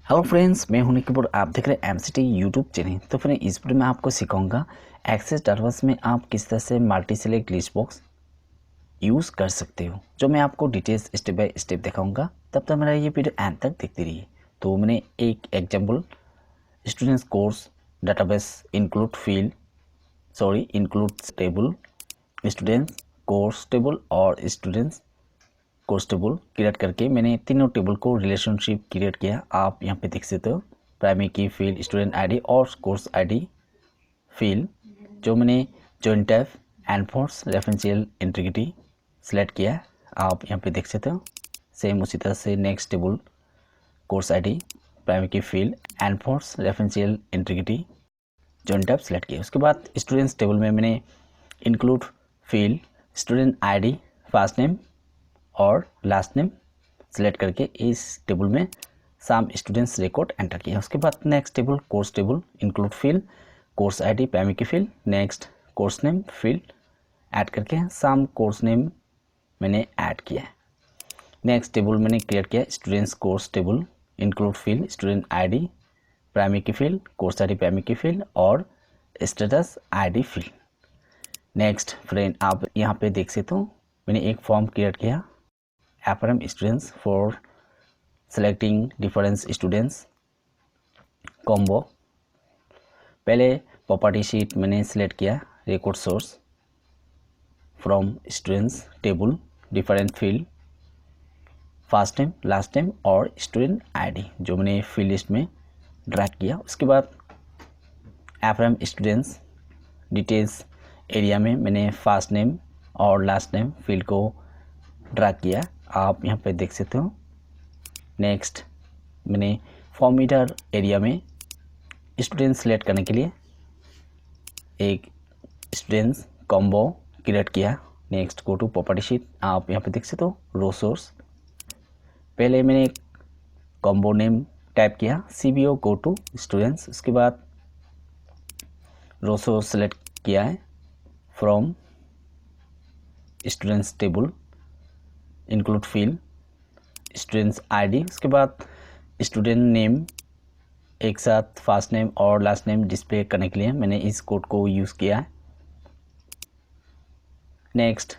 Hello friends, मैं हूं निकिपुर। आप देख रहे हैं एमसीटी यूट्यूब चैनल। तो फ्रेंड, इस वीडियो में आपको सिखाऊंगा एक्सेस डाटाबेस में आप किस तरह से multi select list box use कर सकते हो, जो मैं आपको डिटेल्स स्टेप बाय स्टेप दिखाऊंगा। तब तक मेरा ये वीडियो एंड तक देखते रहिए। तो मैंने एक example students course database include table, students course table और स्टूडेंट्स कोर्स टेबल क्रिएट करके मैंने तीनों टेबल को रिलेशनशिप क्रिएट किया। आप यहाँ पे देख सकते हो primary key field, student ID और कोर्स आईडी फील्ड, जो मैंने join type enforce referential integrity select किया। आप यहाँ पे देख सकते हो सेम उसी तरह से next table course ID primary key field enforce referential integrity join type select किया। उसके बाद स्टूडेंट्स टेबल में मैंने include field, student ID, first name और लास्ट नेम सेलेक्ट करके इस टेबल में सम स्टूडेंट्स रिकॉर्ड एंटर किया। उसके बाद next table course table include field, course ID primary key field, next course name field add करके सम कोर्स नेम मैंने add किया। नेक्स्ट टेबल मैंने क्रिएट किया students course table include field, student ID primary key field, course ID primary key field और status ID field. Next friend, आप यहाँ पे देख सकते हो मैंने एक फॉर्म क्रिएट किया frmStudents for selecting different students combo। पहले प्रॉपर्टी शीट मैंने सेलेक्ट किया record source from students table, different field, first name, last name और स्टूडेंट आईडी, जो मैंने फील्ड लिस्ट में ड्रैग किया। उसके बाद frmStudents डिटेल्स एरिया में मैंने फर्स्ट नेम और लास्ट नेम फील्ड को ड्रैग किया। आप यहाँ पे देख सकते हो। नेक्स्ट मैंने फॉर्मेटर एरिया में स्टूडेंट सेलेक्ट करने के लिए एक स्टूडेंट्स कॉम्बो क्रिएट किया। Next go to property sheet, आप यहाँ पे देख सकते हो रो सोर्स। पहले मैंने कॉम्बो नेम टाइप किया CBO गो टू स्टूडेंट्स। उसके बाद रो सोर्स सेलेक्ट किया है from students table include field, students ID. उसके बाद स्टूडेंट नेम एक साथ फर्स्ट नेम और लास्ट नेम डिस्प्ले करने के लिए मैंने इस कोड को यूज़ किया है। Next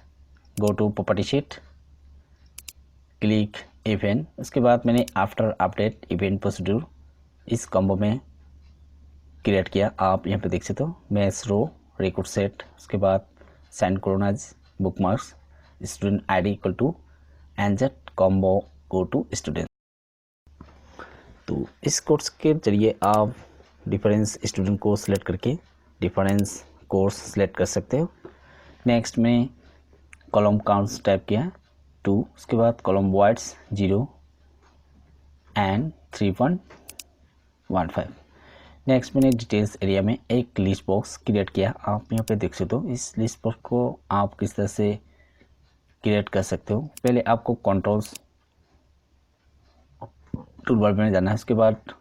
go to property sheet, click event. उसके बाद मैंने आफ्टर अपडेट इवेंट प्रोसीड्यूर इस कॉम्बो में क्रिएट किया। आप यहाँ पे देख सकते हो मैच रो रिकॉर्ड सेट, उसके बाद synchronize bookmarks, student ID equal to एनजेट कॉम्बो गो टू स्टूडेंट। तो इस कोर्स के जरिए आप डिफरेंस स्टूडेंट को सिलेक्ट करके डिफरेंस कोर्स सिलेक्ट कर सकते हो। नेक्स्ट में कॉलम काउंट्स टाइप किया 2, उसके बाद कॉलम वाइड्स 0 एंड 3.15। नेक्स्ट मैंने डिटेल्स एरिया में एक लिस्ट बॉक्स क्रिएट किया। आप यहाँ पे देख सकते हो इस लिस्ट बॉक्स को आप किस तरह से क्रिएट कर सकते हो। पहले आपको कंट्रोल्स टूलबार में जाना है। उसके बाद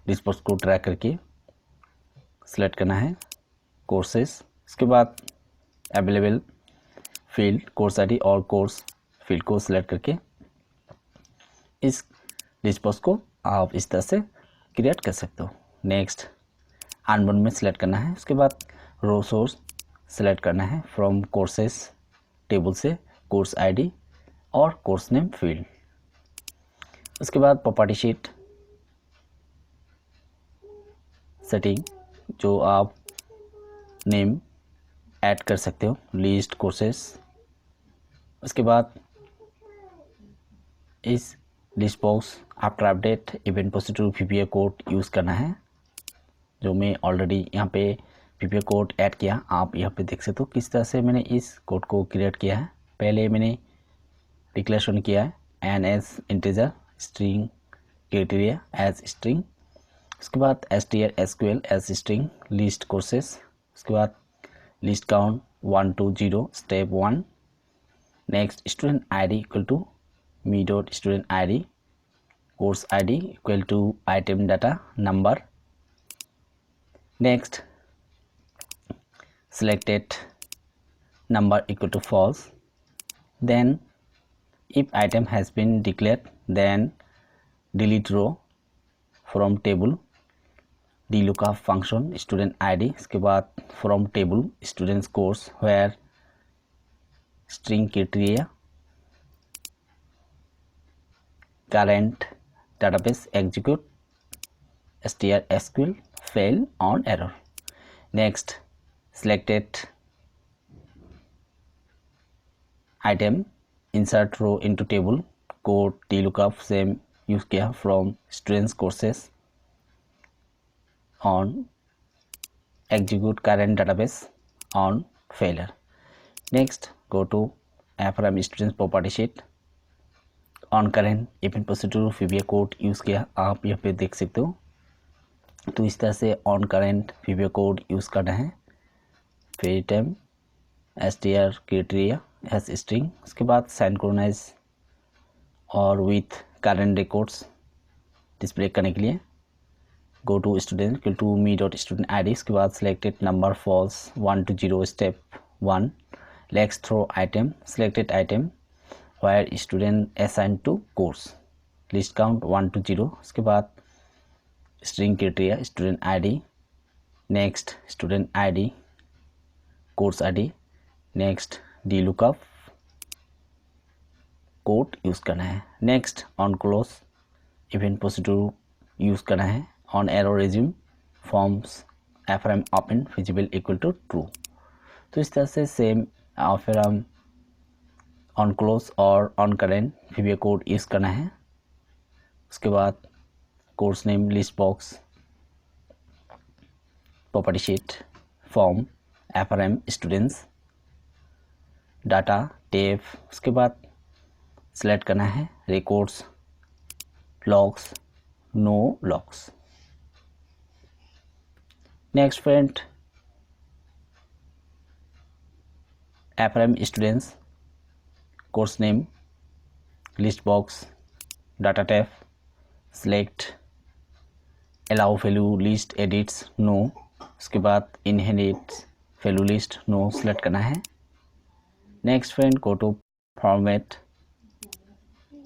लिस्ट बॉक्स को ड्रैग करके सिलेक्ट करना है कोर्सेस। उसके बाद अवेलेबल फील्ड, कोर्स आईडी और कोर्स फील्ड को सिलेक्ट करके इस लिस्ट बॉक्स को आप इस तरह से क्रिएट कर सकते हो। नेक्स्ट अनबाउंड में सिलेक्ट करना है। उसके बाद रो सोर्स सिलेक्ट करना है फ्रॉम कोर्सेस टेबल से कोर्स आईडी और कोर्स नेम फील्ड। उसके बाद प्रॉपर्टी शीट सेटिंग, जो आप नेम ऐड कर सकते हो लिस्ट कोर्सेस। उसके बाद इस list box after update event procedure VBA code use करना है, जो मैं ऑलरेडी यहाँ पे VBA कोड ऐड किया। आप यहाँ पे देख सकते हो किस तरह से मैंने इस कोड को क्रिएट किया है। पहले मैंने डिक्लेरेशन किया है N as integer, string criteria as string. उसके बाद str SQL as string, list courses. उसके बाद list count 1 to 0 step 1। Next student ID equal to me dot student ID, course ID equal to item data number. Next selected number equal to false, then if item has been declared then delete row from table D lookup function student ID, इसके बाद from table students course where string criteria current database execute strSQL fail on error. Next, selected item insert row into table code dlookup same use किया from students courses on execute current database on failure. Next, go to frmStudent property sheet on current event procedure VBA code use किया, आप यहाँ पे देख सकते हो। तो इस तरह से on current VBA code use करना है। फिर time str criteria S string, उसके बाद सिंक्रोनाइज और विथ करेंट रिकॉर्ड्स डिस्प्ले करने के लिए go to student equal to me dot student I D, उसके बाद selected number false 1 to 0 step 1 let's throw item selected item where student assigned to course list count 1 to 0, उसके बाद string criteria student id, next student id course id, next dlookup code use करना है। Next on close event procedure use करना है। On error resume forms frm open visible equal to true. तो इस तरह से सेम फिर हम ऑन क्लोज और on current VBA code use करना है। उसके बाद course name list box property sheet form frm students data tab, उसके बाद सेलेक्ट करना है records logs no logs. Next friend frm students course name list box data type select allow value list edits no, उसके बाद inherit value list no select करना है। Next friend go to format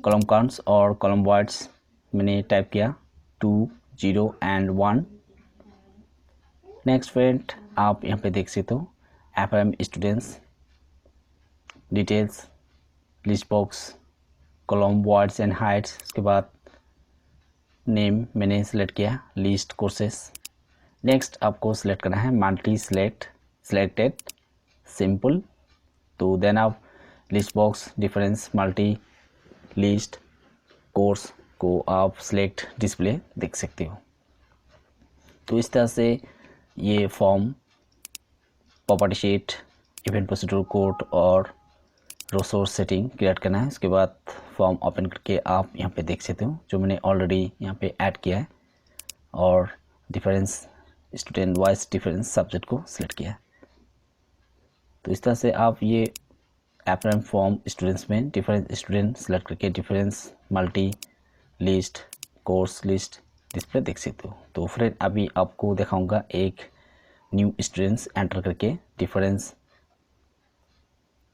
column counts और column words मैंने type किया 2 0 and 1। Next friend आप यहाँ पे देख सकते हो frm students details list box column words and Heights, उसके बाद नेम मैंने सेलेक्ट किया लिस्ट कोर्सेस। नेक्स्ट आपको सेलेक्ट करना है मल्टी सेलेक्टेड सिंपल, तो देन आप list box difference multi list course को आप सेलेक्ट डिस्प्ले देख सकते हो। तो इस तरह से ये form property sheet event procedure code और रिसोर्स सेटिंग क्रिएट करना है। उसके बाद फॉर्म ओपन करके आप यहाँ पे देख सकते हो जो मैंने ऑलरेडी यहाँ पे ऐड किया है और difference student wise difference subject को सिलेक्ट किया है। तो इस तरह से आप ये frm फॉर्म स्टूडेंट्स में डिफरेंस स्टूडेंट सेलेक्ट करके difference multi list course list display देख सकते हो। तो फ्रेंड अभी आपको दिखाऊंगा एक न्यू स्टूडेंट्स एंटर करके difference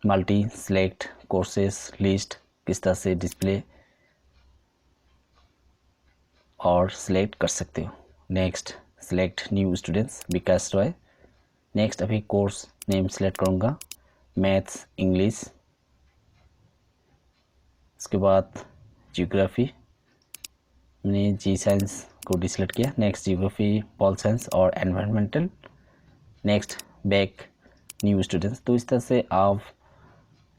multi select courses list किस तरह से डिस्प्ले और सेलेक्ट कर सकते हो। नेक्स्ट सेलेक्ट न्यू स्टूडेंट्स विकास रॉय। नेक्स्ट अभी कोर्स नेम सेलेक्ट करूँगा मैथ्स इंग्लिश, उसके बाद जियोग्राफी मैंने जी साइंस को डिसेलेक्ट किया। नेक्स्ट जियोग्राफी पॉल साइंस और environmental. Next back new students. तो इस तरह से आप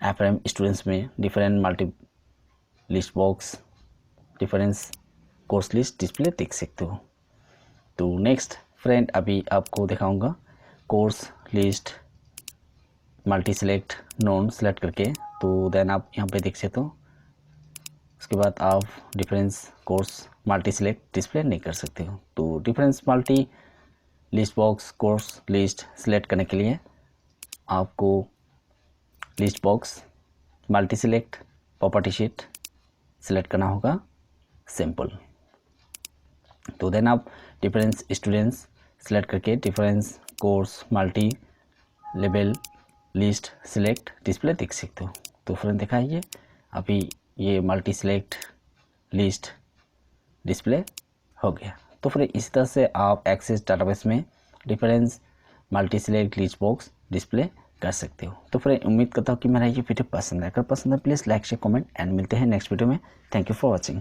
frm स्टूडेंट्स में different multi list box difference course list display देख सकते हो। तो नेक्स्ट फ्रेंड अभी आपको दिखाऊंगा course list multi select non select करके, तो देन आप यहाँ पे देख सकते हो। उसके बाद आप difference course multi select display नहीं कर सकते हो। तो difference multi list box course list select करने के लिए आपको list box multi select property sheet select करना होगा सिंपल। तो देन आप डिफरेंस स्टूडेंट्स सेलेक्ट करके difference course multi level list select display देख सकते हो। तो फ्रेंड दिखाइए अभी ये मल्टी सेलेक्ट लिस्ट डिस्प्ले हो गया। तो फिर इसी तरह से आप एक्सेस डाटाबेस में difference multi select list box display कर सकते हो। तो फिर उम्मीद करता हूँ कि मेरा ये वीडियो पसंद है। अगर पसंद है please like share comment and मिलते हैं नेक्स्ट वीडियो में। Thank you for watching.